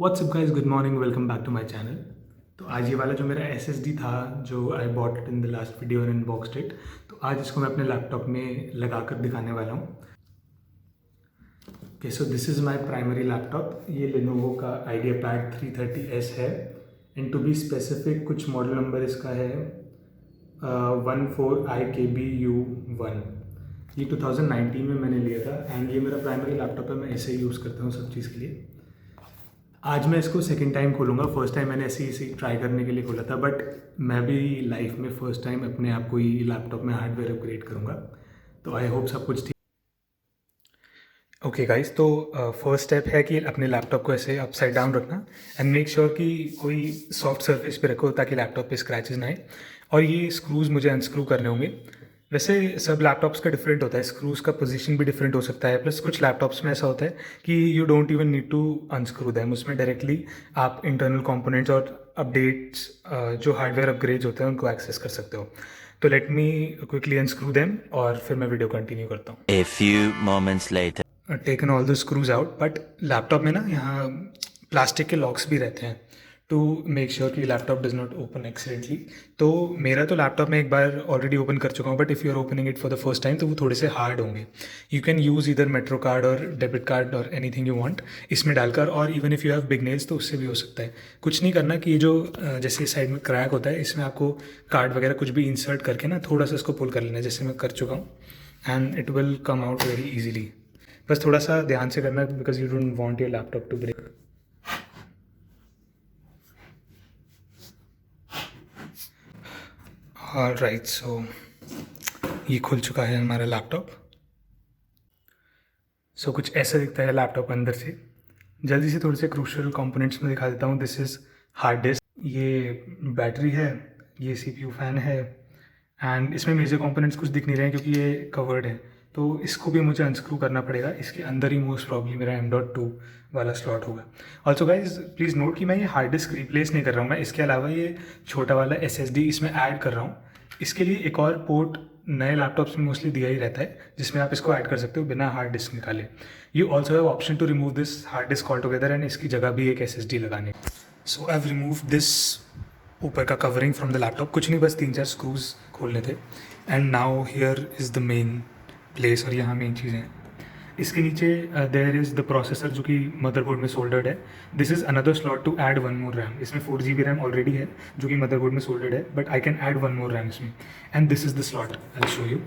WhatsApp guys, good morning, welcome back to my channel. तो आज ये वाला जो मेरा एसएसडी था, जो I bought it in the last video and unboxed it, तो आज इसको मैं अपने लैपटॉप में लगा कर दिखाने वाला हूँ। Okay, so this is my primary laptop. ये लेनोवो का आइडियापैड 330S है। एंड टू बी स्पेसिफिक, कुछ मॉडल नंबर इसका है 14IKBU1। ये 2019 में मैंने लिया था एंड ये मेरा प्राइमरी लैपटॉप है। मैं ऐसे ही यूज़ करता हूँ सब चीज़ के लिए। आज मैं इसको सेकंड टाइम खोलूँगा। फर्स्ट टाइम मैंने ऐसे ही ट्राई करने के लिए खोला था, बट मैं भी लाइफ में फ़र्स्ट टाइम अपने आप को ही लैपटॉप में हार्डवेयर अपग्रेड करूँगा। तो आई होप सब कुछ ठीक। ओके गाइस, तो फर्स्ट स्टेप है कि अपने लैपटॉप को ऐसे अपसाइड डाउन रखना एंड मेक श्योर कि कोई सॉफ्ट सरफेस पे रखो ताकि लैपटॉप पे स्क्रैचेस ना आए। और ये स्क्रूज़ मुझे अनस्क्रू करने होंगे। वैसे सब लैपटॉप्स का डिफरेंट होता है, स्क्रूज़ का पोजीशन भी डिफरेंट हो सकता है। प्लस कुछ लैपटॉप्स में ऐसा होता है कि you don't even need to unscrew them, उसमें डायरेक्टली आप इंटरनल कंपोनेंट्स और अपडेट्स, जो हार्डवेयर अपग्रेड्स होते हैं, उनको एक्सेस कर सकते हो। तो let me quickly unscrew them और फिर मैं वीडियो कंटिन्यू करता हूँ। A few moments later. Taken all the screws out, but laptop में ना यहाँ प्लास्टिक के लॉक्स भी रहते हैं टू मेक श्योर कि laptop does not open accidentally. तो मेरा तो लैपटॉप में एक बार ऑलरेडी ओपन कर चुका हूँ, but if you are opening it for the first time तो वो थोड़े से हार्ड होंगे। यू कैन यूज़ इधर मेट्रो कार्ड और डेबिट कार्ड और एनीथिंग यू वांट इसमें डालकर, और even if you have big nails तो उससे भी हो सकता है। कुछ नहीं करना कि ये जो जैसे साइड में क्रैक होता है, इसमें आपको कार्ड वगैरह कुछ भी इंसर्ट करके ना थोड़ा सा इसको पुल कर लेना है, जैसे मैं कर चुका हूँ, and it will come out very easily. बस थोड़ा सा ध्यान से करना because you don't want your laptop to break. Right, so ये खुल चुका है हमारा लैपटॉप। सो कुछ ऐसा दिखता है लैपटॉप अंदर से। जल्दी से थोड़े से क्रूशियल कंपोनेंट्स में दिखा देता हूँ। दिस इज़ हार्ड डिस्क, ये बैटरी है, ये सीपीयू फैन है, एंड इसमें मेजर कंपोनेंट्स कुछ दिख नहीं रहे हैं क्योंकि ये कवर्ड है। तो इसको भी मुझे अनस्क्रू करना पड़ेगा। इसके अंदर ही मोस्ट प्रॉब्ली मेरा M.2 वाला स्लॉट होगा। ऑल्सो गाइज प्लीज़ नोट कि मैं ये हार्ड डिस्क रिप्लेस नहीं कर रहा हूँ, मैं इसके अलावा ये छोटा वाला SSD इसमें ऐड कर रहा हूँ। इसके लिए एक और पोर्ट नए लैपटॉप्स में मोस्टली दिया ही रहता है, जिसमें आप इसको ऐड कर सकते हो बिना हार्ड डिस्क निकाले। You also have option to remove this hard disk all together and इसकी जगह भी एक SSD लगाने। So I have remove this ऊपर का कवरिंग फ्रॉम द लैपटॉप। कुछ नहीं, बस 3-4 स्क्रूज खोलने थे। And now here is the main place, और यहाँ मेन चीज़ें हैं। इसके नीचे देयर इज़ द प्रोसेसर जो कि मदरबोर्ड में सोल्डर्ड है। This is another slot to add one more RAM. इसमें 4 GB रैम ऑलरेडी है जो कि मदरबोर्ड में सोल्डर्ड है, but I can add one more RAM इसमें। And this is the slot, I show you.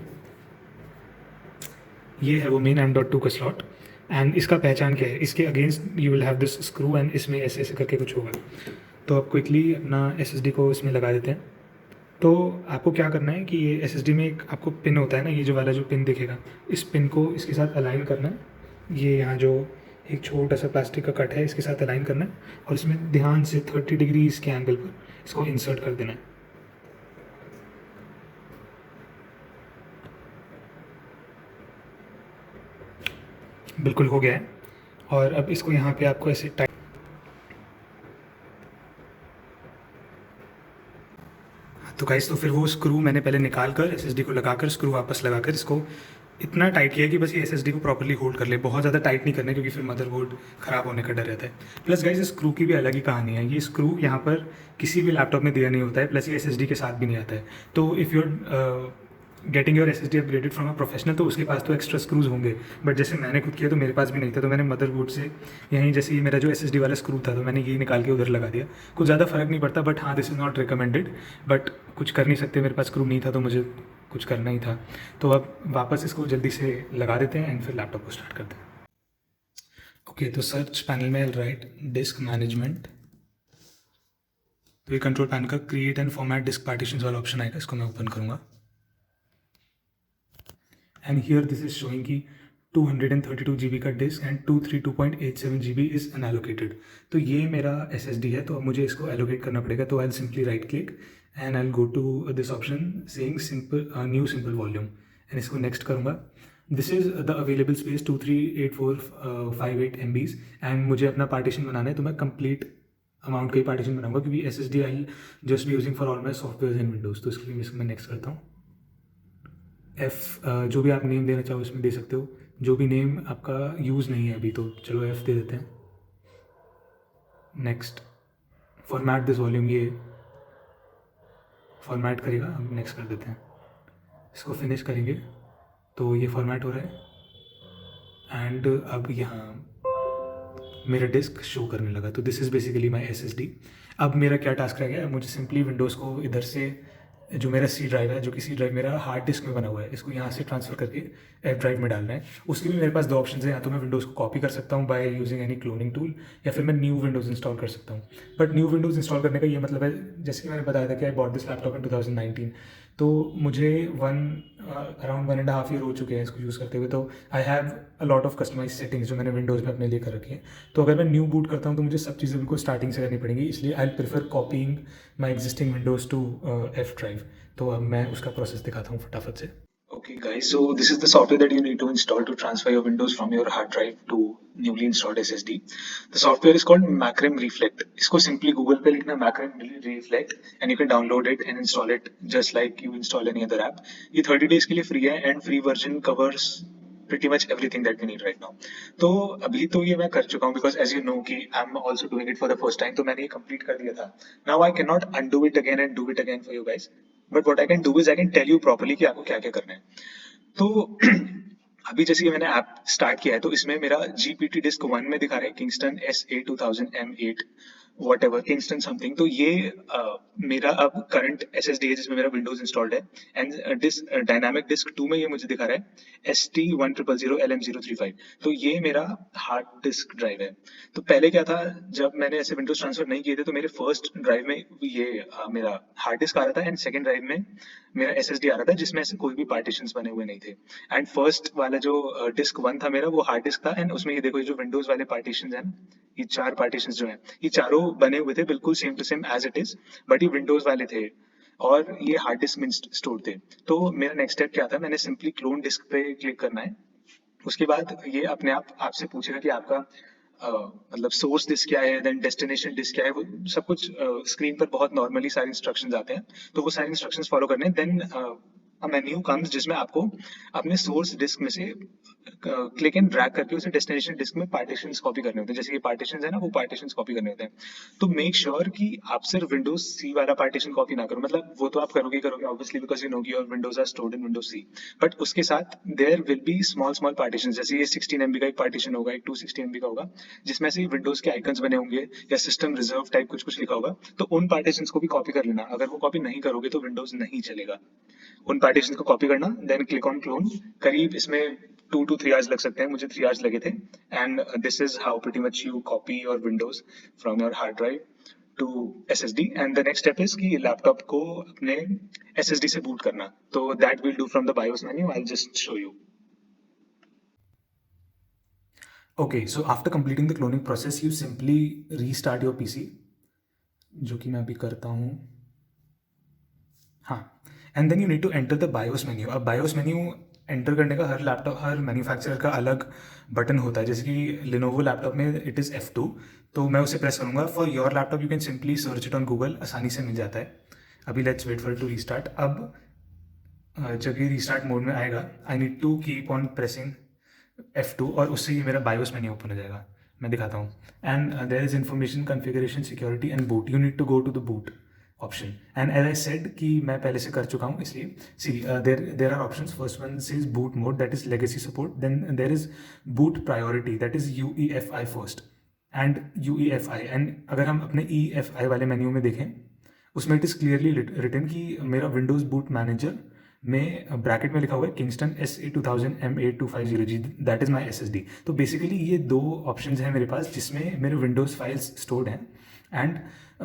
ये है वो मेन M.2 का स्लॉट। एंड इसका पहचान क्या है, इसके against you will have this screw and इसमें ऐसे ऐसे करके कुछ होगा। तो आप क्विकली अपना SSD को इसमें लगा देते हैं। तो आपको क्या करना है कि ये SSD में एक आपको पिन होता है ना, ये जो वाला जो पिन दिखेगा, इस पिन को इसके साथ अलाइन करना है। ये यहाँ जो एक छोटा सा प्लास्टिक का कट है, इसके साथ अलाइन करना है और इसमें ध्यान से 30 डिग्री इसके एंगल पर इसको इंसर्ट कर देना है। बिल्कुल हो गया है। और अब इसको यहाँ पे आपको ऐसे टाइट। तो गाइस, तो फिर वो स्क्रू मैंने पहले निकाल कर SSD को लगाकर स्क्रू वापस लगाकर इसको इतना टाइट किया कि बस ये SSD को प्रॉपर्ली होल्ड कर ले। बहुत ज़्यादा टाइट नहीं करना क्योंकि फिर मदरबोर्ड ख़राब होने का डर रहता है। प्लस गाइस, इस स्क्रू की भी अलग ही कहानी है। ये स्क्रू यहाँ पर किसी भी लैपटॉप में दिया नहीं होता है, प्लस ये SSD के साथ भी नहीं आता है। तो if you getting your SSD upgraded from a professional तो उसके पास तो एक्स्ट्रा स्क्रूज होंगे, बट जैसे मैंने खुद किया तो मेरे पास भी नहीं था। तो मैंने मदरबोर्ड से यहीं जैसे ये मेरा जो SSD वाला स्क्रू था तो मैंने ये निकाल के उधर लगा दिया। कुछ ज़्यादा फ़र्क नहीं पड़ता, बट हाँ, this is not recommended, but कुछ कर नहीं सकते। मेरे पास स्क्रू नहीं था तो मुझे कुछ करना ही था। तो अब वापस इसको जल्दी से लगा देते हैं एंड फिर लैपटॉप को स्टार्ट करते हैं। ओके, तो सर्च पैनल में राइट डिस्क मैनेजमेंट, तो ये कंट्रोल पैनल का create and format disk partitions वाला ऑप्शन आएगा, इसको मैं ओपन करूँगा। And here this is showing कि 232 GB का disk and 232.87 GB is unallocated. तो ये मेरा SSD है, तो अब मुझे इसको एलोकेट करना पड़ेगा। तो I simply right click and I go to this option saying simple new simple volume and इसको नेक्स्ट करूँगा। This is the available space 238,458 MBs and मुझे अपना पार्टीशन बनाना है, तो मैं कंप्लीट अमाउंट का ही पार्टीशन बनाऊंगा क्योंकि SSD I just be using for all my software and Windows. तो इसके लिए मैं नेक्स्ट करता हूँ। जो भी आप नेम देना चाहो इसमें दे सकते हो। जो भी नेम आपका यूज़ नहीं है अभी, तो चलो F दे देते हैं। नेक्स्ट फॉर्मेट दिस वॉल्यूम, ये फॉर्मेट करेगा, हम नेक्स्ट कर देते हैं, इसको फिनिश करेंगे तो ये फॉर्मेट हो रहा है। एंड अब यहाँ मेरा डिस्क शो करने लगा, तो this is basically my SSD। अब मेरा क्या टास्क रह गया, मुझे सिंपली विंडोज़ को इधर से जो मेरा सी ड्राइव है, जो कि सी ड्राइव मेरा हार्ड डिस्क में बना हुआ है, इसको यहाँ से ट्रांसफ़र करके एफ ड्राइव में डालना है। उसके लिए मेरे पास दो ऑप्शन है, या तो मैं विंडोज़ को कॉपी कर सकता हूँ by using any cloning tool, या फिर मैं न्यू विंडोज़ इंस्टॉल कर सकता हूँ। बट न्यू विंडोज़ इंस्टॉल करने का ये मतलब है, जैसे कि मैंने बताया था कि आई बॉट दिस लैपटॉप इन 2019, तो मुझे अराउंड 1.5 ईयर हो चुके हैं इसको यूज़ करते हुए। तो I have a lot of customize settings जो मैंने विंडोज़ में अपने लिए कर रखी हैं। तो अगर मैं न्यू बूट करता हूँ तो मुझे सब चीज़ें बिल्कुल स्टार्टिंग से करनी पड़ेंगी, इसलिए I prefer copying my existing Windows to F drive. तो अब मैं उसका प्रोसेस दिखाता हूँ फटाफट से। Okay guys, so this is the software that you need to install to transfer your Windows from your hard drive to newly installed SSD. The software is called Macrim Reflect. इसको simply Google पे लिखना Macrim Reflect and you can download it and install it just like you install any other app. ये 30 days के लिए free है and free version covers pretty much everything that we need right now. तो अभी तो ये मैं कर चुका हूँ because as you know कि I'm also doing it for the first time, तो मैंने ये complete कर दिया था. Now I cannot undo it again and do it again for you guys. But what I can do is I can tell you properly कि आपको क्या क्या करना है. तो अभी जैसे कि मैंने ऐप स्टार्ट किया है, तो इसमें मेरा GPT डिस्क 1 में दिखा रहा है Kingston SA2000M8 what ever Kingston something. तो ये मेरा अब करंट SSD है जिसमें मेरा विंडोज इंस्टॉल्ड है। एंड डिस्क डायनामिक डिस्क 2 में ये मुझे दिखा रहा है ST1000LM035। तो ये मेरा हार्ड डिस्क ड्राइव है। तो पहले क्या था, जब मैंने ऐसे विंडोज ट्रांसफर नहीं किए थे तो मेरे फर्स्ट ड्राइव में ये मेरा हार्ड डिस्क आ रहा था एंड सेकेंड ड्राइव में मेरा SSD आ रहा था जिसमें ऐसे कोई भी पार्टीशंस बने हुए नहीं थे। एंड फर्स्ट वाला जो डिस्क 1 था मेरा, वो हार्ड डिस्क था एंड उसमें ये देखो, ये जो विंडोज वाले पार्टीशंस हैं, ये 4 पार्टीशंस जो हैं, ये चारों बने हुए थे बिल्कुल same to same as it is, but ये विंडोज वाले थे और ये हार्ड डिस्क में स्टोर थे। तो मेरा नेक्स्ट स्टेप क्या था, मैंने सिंपली क्लोन डिस्क पे क्लिक करना है। उसके बाद ये अपने आप आपसे पूछेगा कि आपका मतलब सोर्स डिस्क क्या है, देन डेस्टिनेशन डिस्क क्या है, वो सब कुछ स्क्रीन पर बहुत नॉर्मली सारे इंस्ट्रक्शंस आते हैं, तो वो सारे इंस्ट्रक्शंस फॉलो करने हैं। देन अ मेन्यू कम्स जिसमें आपको अपने सोर्स डिस्क में से क्लिक एंड ड्रैग करके उसे डेस्टिनेशन डिस्क में पार्टीशंस कॉपी करने होते हैं। जैसे ये पार्टीशंस है ना, वो पार्टीशंस कॉपी करने होते हैं। तो मेक श्योर कि आप सिर्फ विंडोज सी वाला पार्टीशन कॉपी ना करो, मतलब वो तो आप करोगे ही करोगे ऑब्वियसली बिकॉज यू नो कि your Windows are stored in Windows C, but उसके साथ there will be small small partition. जैसे ये 16 MB का एक पार्टीशन होगा, एक 260 MB का होगा जिसमें से विंडोज के आइकन्स बने होंगे या सिस्टम रिजर्व टाइप कुछ कुछ लिखा होगा। तो उन पार्टीशंस को भी कॉपी कर लेना, अगर वो कॉपी नहीं करोगे तो विंडोज नहीं चलेगा। उन पार्टीशन को कॉपी करना, देन क्लिक ऑन क्लोन। करीब इसमें 2 to 3 आवर्स लग सकते हैं, मुझे 3 आवर्स लगे थे। And this is how pretty much you copy your Windows from your hard drive to SSD। And the next step is कि लैपटॉप को अपने SSD से बूट करना, तो that will do from the BIOS menu. I just show you. Okay, so after completing the cloning process, you simply restart your PC, जो कि मैं अभी करता हूँ। हाँ, and then you need to enter the BIOS menu. अब BIOS menu enter करने का हर लैपटॉप, हर मैन्युफैक्चरर का अलग बटन होता है। जैसे कि लिनोवो लैपटॉप में इट इज़ F2, तो मैं उसे प्रेस करूँगा। For your laptop you can simply search it on Google, आसानी से मिल जाता है। अभी let's wait for it to restart. अब जब ये रीस्टार्ट मोड में आएगा, I need to keep on pressing F2 और उससे ये मेरा बायोस मेन्यू ओपन हो जाएगा। मैं दिखाता हूँ। And there is information, configuration, security and boot. You need to go to the boot option. And as I said कि मैं पहले से कर चुका हूँ, इसलिए see there are options. First one is boot mode, that is legacy support. Then there is boot priority, that is UEFI first and UEFI। एंड अगर हम अपने EFI वाले मेन्यू में देखें, उसमें इट इज़ क्लियरली रिटन कि मेरा विंडोज़ बूट मैनेजर में ब्रैकेट में लिखा हुआ है Kingston SA2000M8250G, that is my SSD। तो बेसिकली ये दो ऑप्शंस हैं मेरे पास जिसमें मेरे विंडोज़ फाइल्स स्टोर्ड हैं। And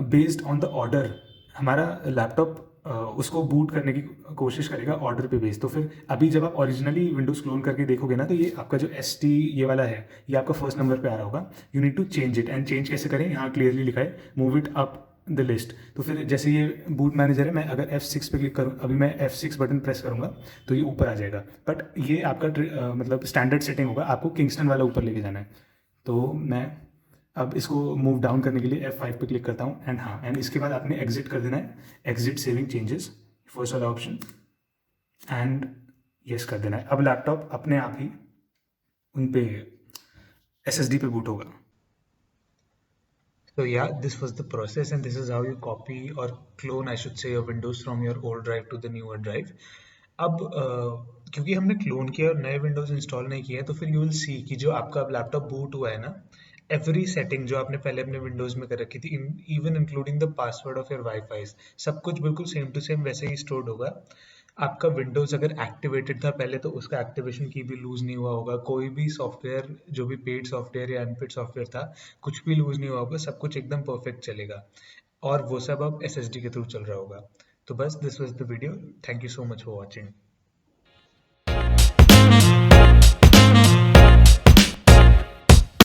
based on the order हमारा लैपटॉप उसको बूट करने की कोशिश करेगा ऑर्डर पे बेस्ड। तो फिर अभी जब आप ओरिजिनली विंडोज़ क्लोन करके देखोगे ना, तो ये आपका जो ST ये वाला है, ये आपका फर्स्ट नंबर पे आ रहा होगा। You need to change it. And change कैसे करें, यहाँ क्लियरली लिखा है move it up the list. तो फिर जैसे ये बूट मैनेजर है, मैं अगर F6 पे क्लिक करूँ, अभी मैं F6 बटन प्रेस करूँगा तो ये ऊपर आ जाएगा। बट ये आपका मतलब स्टैंडर्ड सेटिंग होगा, आपको किंगस्टन वाला ऊपर लेके जाना है। तो मैं अब इसको मूव डाउन करने के लिए F5 पे क्लिक करता हूँ। एंड हाँ, एंड इसके बाद आपने एग्जिट कर देना है, एग्जिट सेविंग चेंजेस, फर्स्ट वाला ऑप्शन, एंड यस कर देना है। अब लैपटॉप अपने आप ही उन पे SSD पे बूट होगा। So yeah, this was the process, and this is how you copy or clone, I should say, your Windows from your old drive to the newer drive. अब क्योंकि हमने क्लोन किया और नए विंडोज इंस्टॉल नहीं किए हैं, तो फिर यू विल सी कि जो आपका अब लैपटॉप बूट हुआ है ना, एवरी सेटिंग जो आपने पहले अपने विंडोज में कर रखी थी, even including the password of your wifi, सब कुछ बिल्कुल सेम टू सेम वैसे ही स्टोर्ड होगा। आपका विंडोज अगर एक्टिवेटेड था पहले, तो उसका एक्टिवेशन की भी लूज नहीं हुआ होगा, कोई भी सॉफ्टवेयर, जो भी पेड सॉफ्टवेयर या अनपेड सॉफ्टवेयर था, कुछ भी लूज नहीं हुआ होगा, सब कुछ एकदम परफेक्ट चलेगा। और वो सब अब एसएसडी के थ्रू चल रहा होगा। तो बस this was the video. Thank you so much for watching.